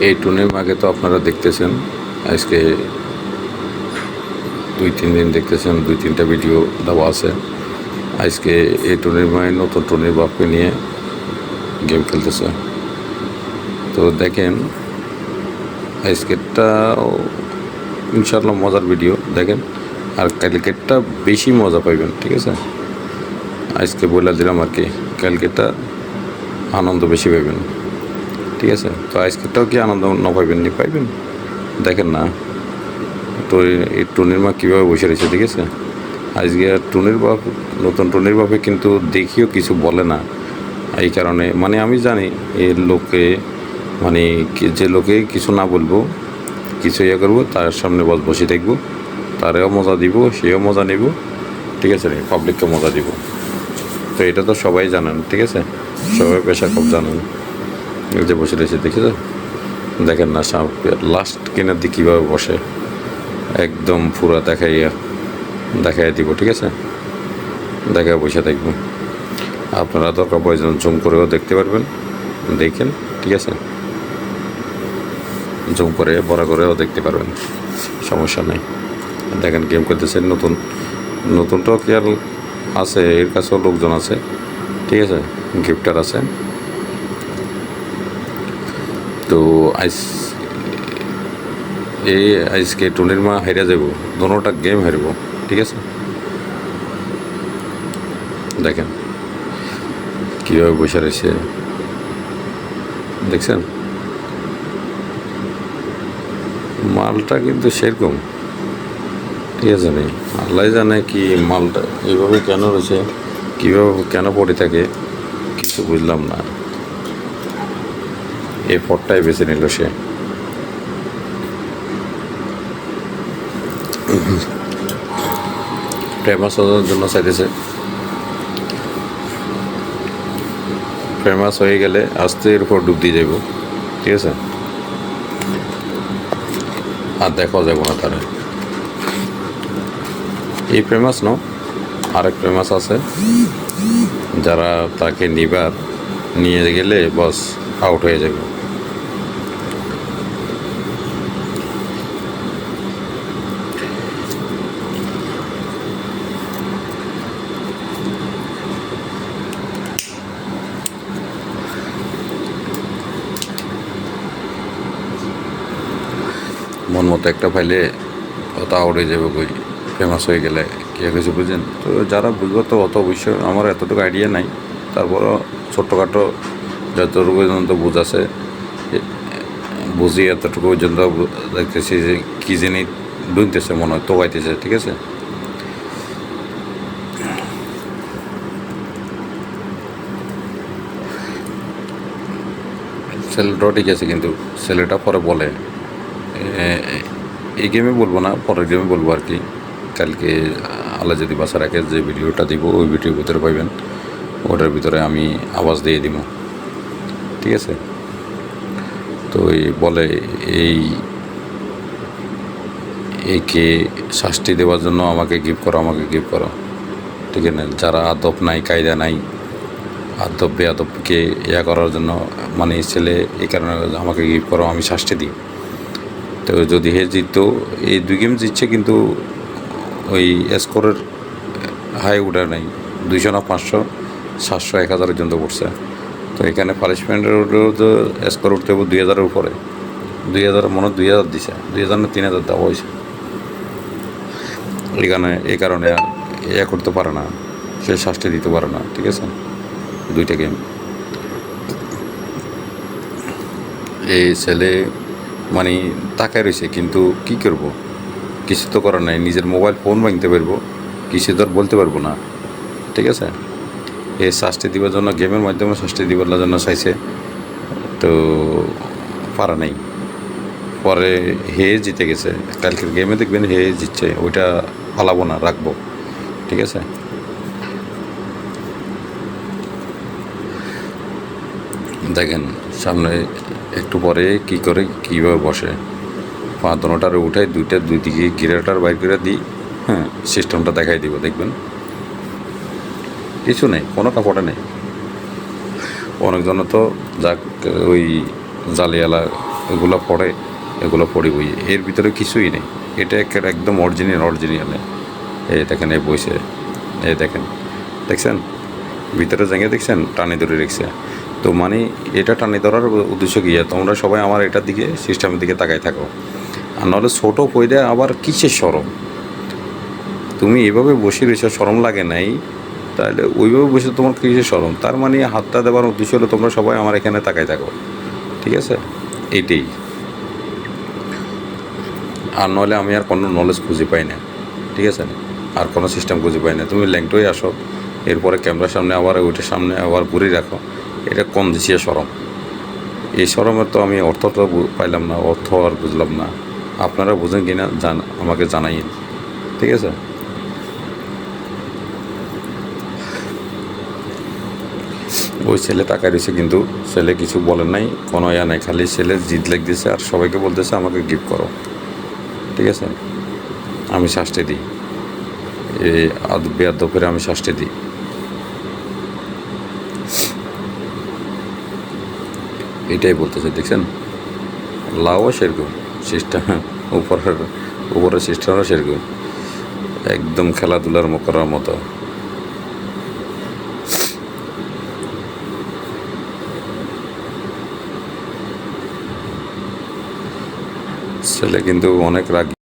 এই টুর্নামেন্ট তো আপনারা দেখতেছেন, আজকে 2-3 দিন দেখতেছেন, 2-3টা ভিডিও দেওয়া আছে। আজকে এই টুর্নামেন্ট নতুন টুর্নির বাপকে নিয়ে গেম খেলতেছে। তো দেখেন আজকেরটা ইনশাআল্লাহ মজার ভিডিও দেখেন, আর কালকেরটা বেশি মজা পাইবেন। ঠিক আছে, আজকে বলে দিলাম আর কি, কালকেরটা আনন্দ বেশি পাইবেন। ঠিক আছে, তো আজকেরটাও কি আনন্দ না পাইবেন? নি পাইবেন। দেখেন না তো এই টুনির মা কীভাবে বসে রয়েছে। ঠিক আছে, আজকে টুনির বাপ, নতুন টুনির বাপে কিন্তু দেখিও কিছু বলে না। এই কারণে মানে আমি জানি এই লোকে মানে যে লোকে কিছু না বলবো, কিছু ইয়ে করবো, তার সামনে বসে দেখবো, তারেও মজা দিব, সেও মজা নিব। ঠিক আছে, পাবলিককে মজা দিব। তো এটা তো সবাই জানেন। ঠিক আছে, সবাই পেশা খুব জানেন। যে বসে রয়েছে দেখেছো, দেখেন না লাস্ট কিনার দিকে কীভাবে বসে, একদম পুরা দেখাইয়া দিব। ঠিক আছে, দেখায় বসে দেখবেন। আপনারা দরকার প্রয়োজন জুম করেও দেখতে পারবেন, দেখেন। ঠিক আছে, জুম করে বড় করেও দেখতে পারবেন, সমস্যা নেই। দেখেন গেম করতেছেন, নতুনটাও কি আর আছে, এর কাছেও লোকজন আছে। ঠিক আছে, গিফটার আছে। তো আজকে টুনির মা হেরে যাব, দোনোটা গেম হারব। ঠিক আছে, দেখেন কীভাবে বসে রয়েছে, দেখছেন মালটা কিন্তু সেরকম। ঠিক আছে, নেই আল্লাহ জানে কি মালটা এইভাবে কেন রয়েছে, কীভাবে কেন পড়ে থাকে, কিছু বুঝলাম না। এই পথটাই বেছে নিল সে। ফেমাস হওয়ার জন্য চাইতেছে, ফেমাস হয়ে গেলে আস্তে এর উপর ডুব দিয়ে যাইব। ঠিক আছে, আর দেখা যাবো না তারা। এই ফেমাস ন আরেক ফেমাস আছে, যারা তাকে নিয়ে গেলে বস আউট হয়ে যাবে। মন মতো একটা পাইলে অত আউট হয়ে যাবে, কই ফেমাস হয়ে গেলে কী কিছু বুঝেন। তো যারা বুঝবো তো অত অবশ্যই, আমার এতটুকু আইডিয়া নাই, তারপরও ছোট্টখাটো যতটুকু পর্যন্ত বুঝাছে বুঝি, এতটুকু পর্যন্ত দেখতেছি যে কী জিনিস ডুনতেছে, মনে হয় তোবাইতেছে। ঠিক আছে, ছেলেটাও ঠিক আছে, কিন্তু ছেলেটা পরে বলে, এই গেমে বলবো না, পরের গেমে বলবো আর কি। কালকে আল্লাহ যদি বাসা রাখে, যে ভিডিওটা দিব ওই ভিডিওর ভিতরে পাইবেন, ওটার ভিতরে আমি আওয়াজ দিয়ে দিব। ঠিক আছে, তো বলে এইকে শাস্তি দেওয়ার জন্য আমাকে গিফট করো। ঠিক আছে, যারা আদব নাই, কায়দা নাই, আদব বেআদবকে করার জন্য মানে ছেলে এই কারণে আমাকে গিফট করো, আমি শাস্তি দিই। তো যদি হে জিততো, এই 2 গেম জিতছে, কিন্তু ওই স্কোরের হাই উঠা নাই, 200 না 500, 700, 1000 পর্যন্ত পড়ছে। তো এখানে পানিশমেন্টের তো স্কোর উঠতে হবে 2000-এর উপরে। 2000 মনে হয় 2000 দিছে, 2000 না 3000 দেওয়া হয়েছে। এই কারণে করতে পারে না, সে শাস্তি দিতে পারে না। ঠিক আছে, 2টা গেম এই ছেলে মানে তাকায় রয়েছে, কিন্তু কি করব, কিছু তো করার নাই। নিজের মোবাইল ফোন ভাঙতে পারবো, কিছু তো আর বলতে পারবো না। ঠিক আছে, এই শাস্তি দেওয়ার জন্য, গেমের মাধ্যমে শাস্তি দেওয়ার জন্য চাইছে, তো পারা নেই। পরে হে জিতে গেছে, কালকের গেমে দেখবেন হে জিতছে, ওইটা পালাবো না, রাখবো। ঠিক আছে, দেখেন সামনে একটু পরে কি করে কীভাবে বসে, পা দোনোটার উঠাই, দুই দিকে গিরাটার বাইর করে দিই। হ্যাঁ, সিস্টেমটা দেখাই দিব, দেখবেন কিছু নেই, কোনো কাপড়ে নেই। অনেকজন তো যাক ওই জালিয়ালা এগুলো পড়ি বই, এর ভিতরে কিছুই নেই। এটা একদম অরিজিনাল। এই দেখেন, এই বইছে, এই দেখেন, দেখছেন ভিতরে জায়গা, দেখছেন টানি ধরে রেখেছে। তো মানে এটা টানি ধরার উদ্দেশ্য কি, তোমরা সবাই আমার এটার দিকে, সিস্টেমের দিকে তাকাই থাকো। আর নাহলে ছোটো পইরা আবার কিসের শরম? তুমি এভাবে বসে রয়েছো, শরম লাগে নাই? তাহলে ওইভাবে বসে তোমার কিসের শরম? তার মানে হাতটা দেওয়ার উদ্দেশ্য হলো তোমরা সবাই আমার এখানে তাকাই থাকো, ঠিক আছে? এইটাই। আর নইলে আমি আর কোনো নলেজ খুঁজে পাই না, ঠিক আছে? আর কোনো সিস্টেম খুঁজে পাই না। তুমি ল্যাংটোই আসো, এরপরে ক্যামেরার সামনে আবার ওইটার সামনে আবার ঘুরে রাখো। এটা কম দিছে শরম। এই শরমের তো আমি অর্থটা পাইলাম না, অর্থ আর বুঝলাম না। আপনারা বুঝেন কি না আমাকে জানাইন, ঠিক আছে? ওই ছেলে টাকা দিছে, কিন্তু ছেলে কিছু বলেন নাই, কোনো ইয়া নাই, খালি ছেলে জিদ লেগ দিছে আর সবাইকে বলতেছে আমাকে গিফট করো, ঠিক আছে? আমি শাস্তি দিই, এই বেয়াদ্দ করে আমি শাস্তি দিই। এটাই বলতেছে, দেখছেন? লাউও সেরকম সিস্টেম, উপরের সিস্টেমও সেরকম, একদম খেলাধুলার করার মতো। ছেলে কিন্তু অনেক রাগী।